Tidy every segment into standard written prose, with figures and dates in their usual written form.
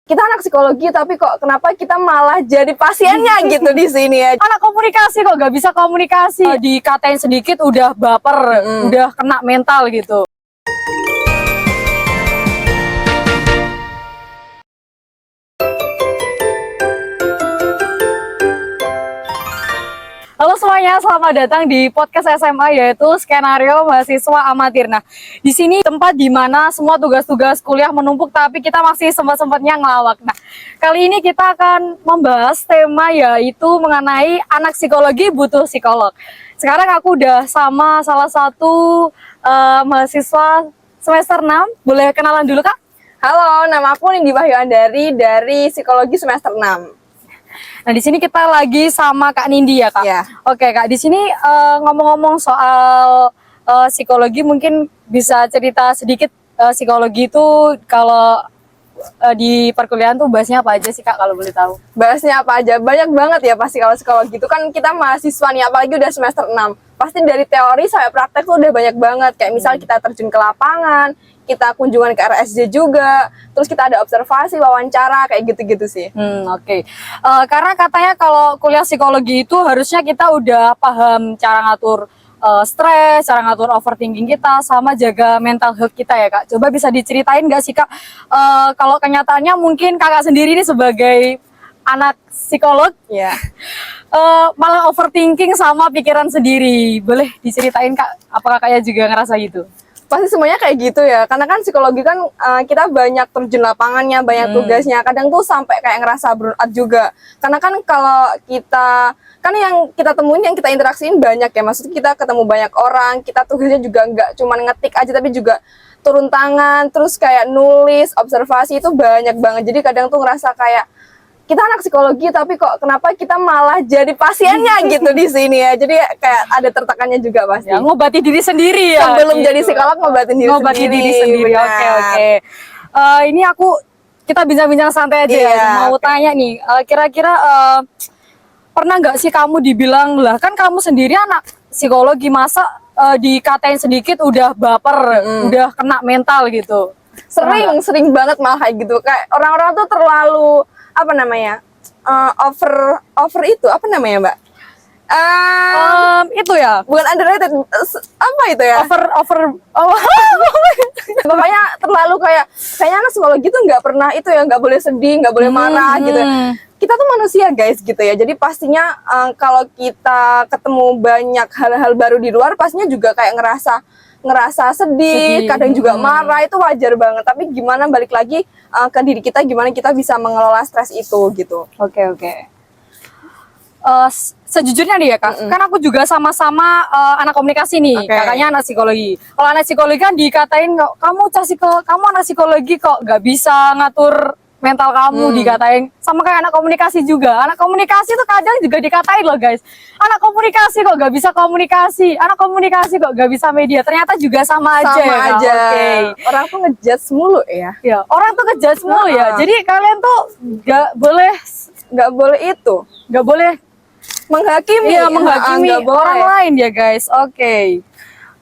Kita anak psikologi tapi kok kenapa kita malah jadi pasiennya gitu di sini ya. Anak komunikasi kok gak bisa komunikasi. Dikatain sedikit udah baper, udah kena mental gitu. Halo semuanya, selamat datang di podcast SMA yaitu Skenario Mahasiswa Amatir. Nah, di sini tempat di mana semua tugas-tugas kuliah menumpuk tapi kita masih sempat-sempatnya ngelawak. Nah, kali ini kita akan membahas tema yaitu mengenai anak psikologi butuh psikolog. Sekarang aku udah sama salah satu mahasiswa semester 6. Boleh kenalan dulu, Kak? Halo, nama aku Nindi Wahyu Andari dari Psikologi semester 6. Nah, di sini kita lagi sama Kak Nindi ya, Kak? Iya. Oke, Kak. Di sini ngomong-ngomong soal psikologi, mungkin bisa cerita sedikit psikologi itu kalau di perkuliahan tuh bahasnya apa aja sih, Kak, kalau boleh tahu? Bahasnya apa aja? Banyak banget ya pasti kalau psikologi itu kan kita mahasiswa nih, apalagi udah semester 6. Pasti dari teori sampai praktek tuh udah banyak banget. Kayak misal kita terjun ke lapangan, kita kunjungan ke RSJ juga, terus kita ada observasi, wawancara, kayak gitu-gitu sih. Oke. Karena katanya kalau kuliah psikologi itu harusnya kita udah paham cara ngatur stres, cara ngatur overthinking kita, sama jaga mental health kita ya, Kak. Coba bisa diceritain nggak sih, Kak? Kalau kenyataannya mungkin Kakak sendiri nih sebagai anak psikolog, Ya. malah overthinking sama pikiran sendiri. Boleh diceritain, Kak? Apakah Kakaknya juga ngerasa gitu? Pasti semuanya kayak gitu ya, karena kan psikologi kan kita banyak terjun lapangannya, banyak tugasnya, kadang tuh sampai kayak ngerasa burnout juga. Karena kan kalau kita, kan yang kita temuin, yang kita interaksiin banyak ya, maksudnya kita ketemu banyak orang, kita tugasnya juga nggak cuma ngetik aja, tapi juga turun tangan, terus kayak nulis, observasi, itu banyak banget. Jadi kadang tuh ngerasa kayak, kita anak psikologi tapi kok kenapa kita malah jadi pasiennya gitu di sini ya. Jadi kayak ada tertekannya juga pasti. Ya, ngobati diri sendiri ya. Sebelum gitu. jadi psikolog ngobatin diri sendiri. Oke, Benar. oke. Ini kita bincang-bincang santai aja Iya, ya. Mau tanya nih, kira-kira pernah nggak sih kamu dibilang, lah kan kamu sendiri anak psikologi, masa dikatain sedikit udah baper, udah kena mental gitu? Sering banget malah kayak gitu. Kayak orang-orang tuh terlalu apa namanya? Over itu apa namanya, Mbak? Itu ya. Bukan underrated, apa itu ya? Over. Pokoknya terlalu kayaknya anak psikologi tuh nggak pernah itu ya, nggak boleh sedih, nggak boleh marah gitu. Kita tuh manusia guys gitu ya. Jadi pastinya kalau kita ketemu banyak hal-hal baru di luar, pastinya juga kayak ngerasa sedih, kadang juga marah, itu wajar banget. Tapi gimana balik lagi ke diri kita, gimana kita bisa mengelola stres itu gitu. Oke. Sejujurnya nih ya, Kak, kan aku juga sama-sama anak komunikasi nih, kakaknya anak psikologi. Kalau anak psikologi kan dikatain, kamu anak psikologi kok nggak bisa ngatur mental kamu, dikatain. Sama kayak anak komunikasi juga. Anak komunikasi tuh kadang juga dikatain loh guys. Anak komunikasi kok nggak bisa komunikasi, anak komunikasi kok nggak bisa media. Ternyata juga sama aja. Sama aja. Oke. Orang tuh ngejudge mulu ya. Ya, orang tuh ngejudge mulu ya. Jadi kalian tuh nggak boleh menghakimi. Iya, menghakimi nggak boleh. orang lain ya guys. Oke.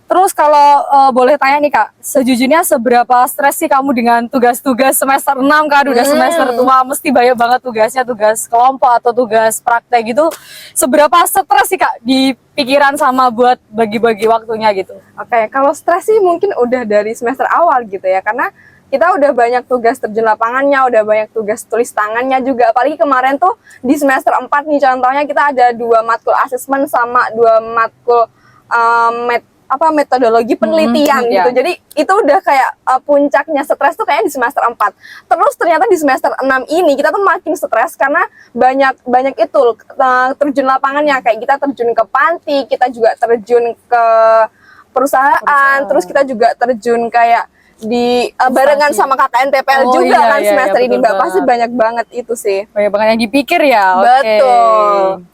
Terus kalau boleh tanya nih, Kak, sejujurnya seberapa stres sih kamu dengan tugas-tugas semester 6 kan? Udah semester tua, mesti banyak banget tugasnya, tugas kelompok atau tugas praktek gitu. Seberapa stres sih, Kak, di pikiran sama buat bagi-bagi waktunya gitu? Oke, kalau stres sih mungkin udah dari semester awal gitu ya, karena kita udah banyak tugas terjun lapangannya, udah banyak tugas tulis tangannya juga. Apalagi kemarin tuh di semester 4 nih, contohnya kita ada 2 matkul asesmen sama 2 matkul metodologi penelitian gitu. Jadi itu udah kayak puncaknya stres tuh kayak di semester 4. Terus ternyata di semester 6 ini kita tuh makin stres karena banyak itu terjun lapangannya, kayak kita terjun ke panti, kita juga terjun ke perusahaan. Terus kita juga terjun kayak di barengan sama KKN TPL juga kan semester ini, Mbak. Pasti banyak banget itu sih. Banyak banget yang dipikir ya. Betul.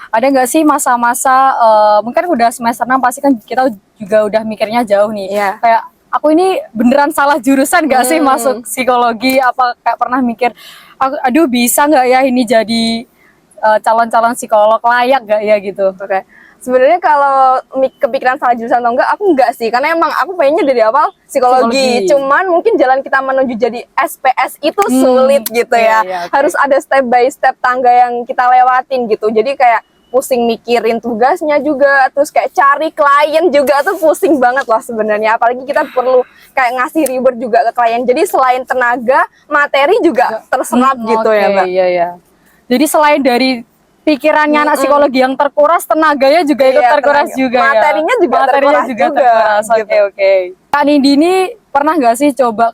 Ada nggak sih masa-masa mungkin udah semester 6 pasti kan kita juga udah mikirnya jauh nih. Iya. Kayak aku ini beneran salah jurusan nggak sih masuk psikologi? Apa kayak pernah mikir, aduh bisa nggak ya ini jadi calon-calon psikolog, layak nggak ya gitu? Oke. Sebenarnya kalau kepikiran salah jurusan atau enggak, aku enggak sih. Karena emang aku pengennya dari awal psikologi. Cuman mungkin jalan kita menuju jadi SPS itu sulit gitu ya. Iya, oke. Harus ada step by step tangga yang kita lewatin gitu. Jadi kayak pusing mikirin tugasnya juga, terus kayak cari klien juga tuh pusing banget lah sebenarnya. Apalagi kita perlu kayak ngasih reward juga ke klien. Jadi selain tenaga, materi juga terserap gitu ya, Mbak. Iya, iya. Jadi selain dari pikirannya anak psikologi yang terkuras, tenaganya juga ikut Iya, terkuras tenaga. juga Materinya ya. juga Materinya terkuras juga juga, terkuras. Oke, gitu. oke. Kak Nindi ini pernah nggak sih coba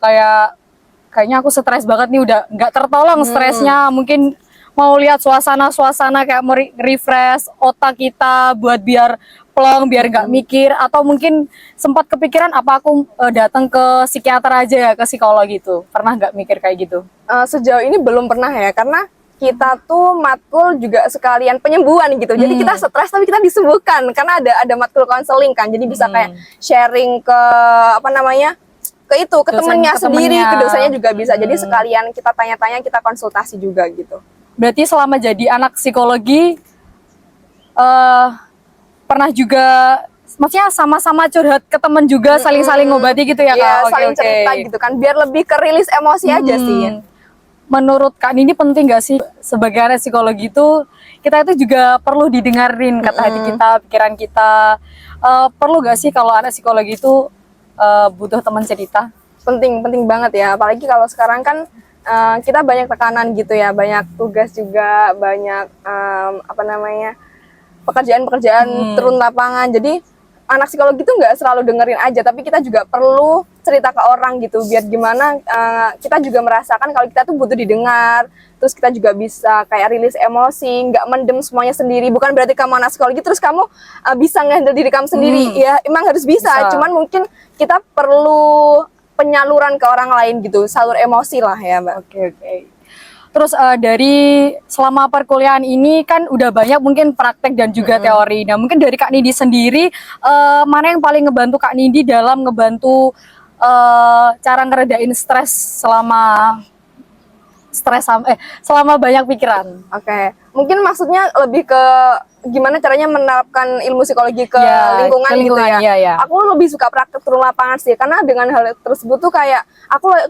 kayaknya aku stres banget nih, udah nggak tertolong stresnya, mungkin mau lihat suasana-suasana kayak refresh otak kita buat biar plong, biar nggak mikir, atau mungkin sempat kepikiran apa aku datang ke psikiater aja ya, ke psikolog gitu. Pernah nggak mikir kayak gitu? Sejauh ini belum pernah ya, karena kita tuh matkul juga sekalian penyembuhan gitu. Jadi kita stres tapi kita disembuhkan karena ada matkul konseling kan. Jadi bisa kayak sharing ke apa namanya? Ke temennya sendiri, ke dosennya juga bisa. Jadi sekalian kita tanya-tanya, kita konsultasi juga gitu. Berarti selama jadi anak psikologi pernah juga, maksudnya sama-sama curhat ke temen juga, saling-saling ngobati gitu ya, Kak? Iya, Oke, saling oke. cerita gitu kan, biar lebih ke rilis emosi aja sih. Menurut Kak Nindi penting gak sih sebagai anak psikologi itu kita itu juga perlu didengarin kata hati kita, pikiran kita. Perlu gak sih kalau anak psikologi itu butuh teman cerita? Penting banget ya, apalagi kalau sekarang kan kita banyak tekanan gitu ya, banyak tugas juga, banyak pekerjaan turun lapangan. Jadi anak psikologi itu nggak selalu dengerin aja, tapi kita juga perlu cerita ke orang gitu, biar gimana kita juga merasakan kalau kita tuh butuh didengar. Terus kita juga bisa kayak rilis emosi, nggak mendem semuanya sendiri. Bukan berarti kamu anak psikologi terus kamu bisa nge-handle diri kamu sendiri. Ya emang harus bisa, cuman mungkin kita perlu penyaluran ke orang lain gitu, salur emosi lah ya, Mbak. Oke, oke. Terus dari selama perkuliahan ini kan udah banyak mungkin praktek dan juga teori. Nah mungkin dari Kak Nindi sendiri, mana yang paling ngebantu Kak Nindi dalam ngebantu cara ngeredain selama banyak pikiran? Oke, mungkin maksudnya lebih ke gimana caranya menerapkan ilmu psikologi ke Ya, lingkungan ke gitu ya. lingkungan, iya. Aku lebih suka praktek turun lapangan sih, karena dengan hal tersebut tuh kayak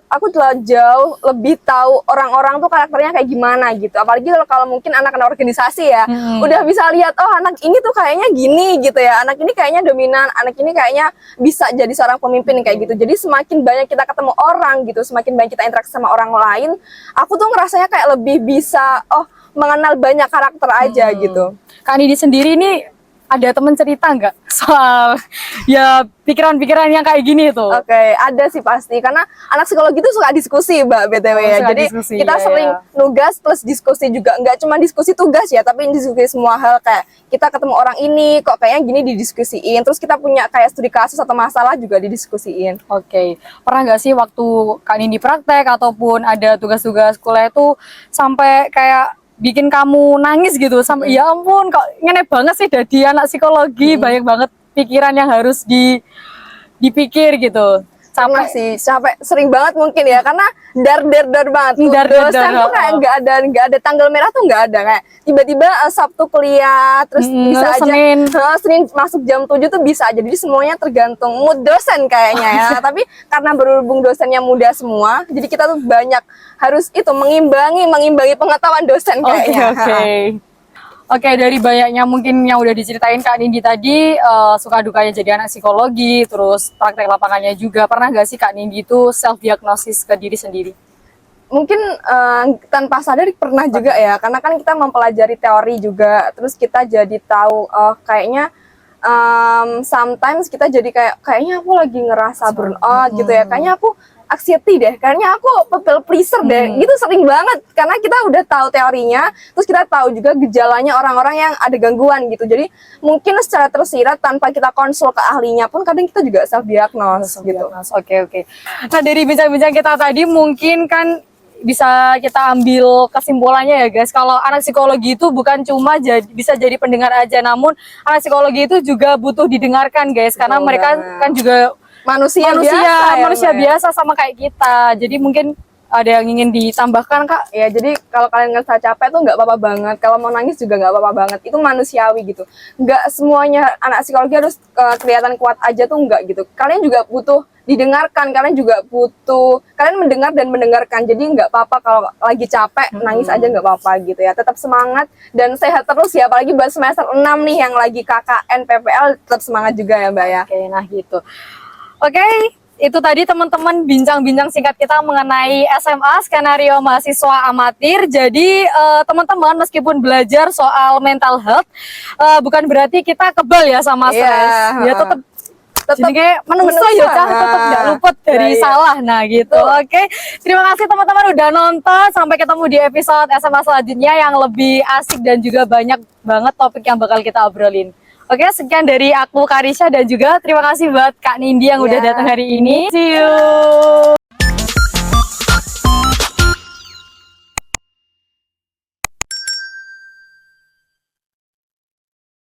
aku telah jauh lebih tahu orang-orang tuh karakternya kayak gimana gitu. Apalagi kalau mungkin anak-anak organisasi ya, udah bisa lihat oh anak ini tuh kayaknya gini gitu ya. Anak ini kayaknya dominan, anak ini kayaknya bisa jadi seorang pemimpin kayak gitu. Jadi semakin banyak kita ketemu orang gitu, semakin banyak kita interaksi sama orang lain, aku tuh ngerasanya kayak lebih bisa mengenal banyak karakter aja gitu. Kak Nindi sendiri ini ada temen cerita nggak soal ya pikiran-pikiran yang kayak gini tuh? Oke, ada sih pasti, karena anak psikologi itu suka diskusi, Mbak, BTW ya. Suka Jadi diskusi, kita iya, sering nugas plus diskusi juga, nggak cuma diskusi tugas ya, tapi diskusi semua hal. Kayak kita ketemu orang ini kok kayaknya gini didiskusiin, terus kita punya kayak studi kasus atau masalah juga didiskusiin. Oke, pernah nggak sih waktu Kak Nindi praktek ataupun ada tugas-tugas kuliah itu sampai kayak bikin kamu nangis gitu, sampai ya ampun kok ngene banget sih jadi anak psikologi, banyak banget pikiran yang harus dipikir gitu. Sama sih, sampai sering banget mungkin ya, karena dar banget. Dosen tuh kayak nggak ada tanggal merah tuh nggak ada, kayak tiba-tiba Sabtu kuliah, terus bisa aja Senin masuk jam 7 tuh bisa aja. Jadi semuanya tergantung mood dosen kayaknya ya. Tapi karena berhubung dosennya muda semua, jadi kita tuh banyak harus mengimbangi pengetahuan dosen kayaknya. Oke, dari banyaknya mungkin yang udah diceritain Kak Nindi tadi, suka dukanya jadi anak psikologi, terus praktek lapangannya juga. Pernah nggak sih Kak Nindi itu self-diagnosis ke diri sendiri? Mungkin tanpa sadar pernah juga ya, karena kan kita mempelajari teori juga, terus kita jadi tahu kayaknya sometimes kita jadi kayaknya aku lagi ngerasa burnout gitu ya, kayaknya aku anxiety deh, kayaknya aku people pleaser deh, gitu sering banget, karena kita udah tahu teorinya, terus kita tahu juga gejalanya orang-orang yang ada gangguan gitu. Jadi mungkin secara tersirat tanpa kita konsul ke ahlinya pun kadang kita juga self diagnose gitu. Oke. Nah dari bincang-bincang kita tadi mungkin kan bisa kita ambil kesimpulannya ya guys, kalau anak psikologi itu bukan cuma bisa jadi pendengar aja, namun anak psikologi itu juga butuh didengarkan guys, karena mereka kan juga manusia biasa sama kayak kita. Jadi mungkin ada yang ingin ditambahkan Kak? Ya, jadi kalau kalian ngerasa capek tuh nggak apa-apa banget. Kalau mau nangis juga nggak apa-apa banget. Itu manusiawi gitu. Nggak semuanya anak psikologi harus kelihatan kuat aja tuh nggak gitu. Kalian juga butuh didengarkan. Kalian juga butuh kalian mendengar dan mendengarkan. Jadi nggak apa-apa kalau lagi capek nangis aja nggak apa-apa gitu ya. Tetap semangat dan sehat terus ya. Apalagi buat semester 6 nih yang lagi KKN PPL, tetap semangat juga ya Mbak ya. Oke, nah gitu. Oke, itu tadi teman-teman bincang-bincang singkat kita mengenai SMA, skenario mahasiswa amatir. Jadi teman-teman meskipun belajar soal mental health, bukan berarti kita kebal ya sama stres. Iya, Ya tetap jadi kayak menungso menungso, ya Cah, tetap nggak luput dari iya. salah. Nah gitu. Oke, terima kasih teman-teman udah nonton. Sampai ketemu di episode SMA selanjutnya yang lebih asik dan juga banyak banget topik yang bakal kita obrolin. Oke, sekian dari aku Karisha dan juga terima kasih buat Kak Nindi yang udah Iya. datang hari ini. See you.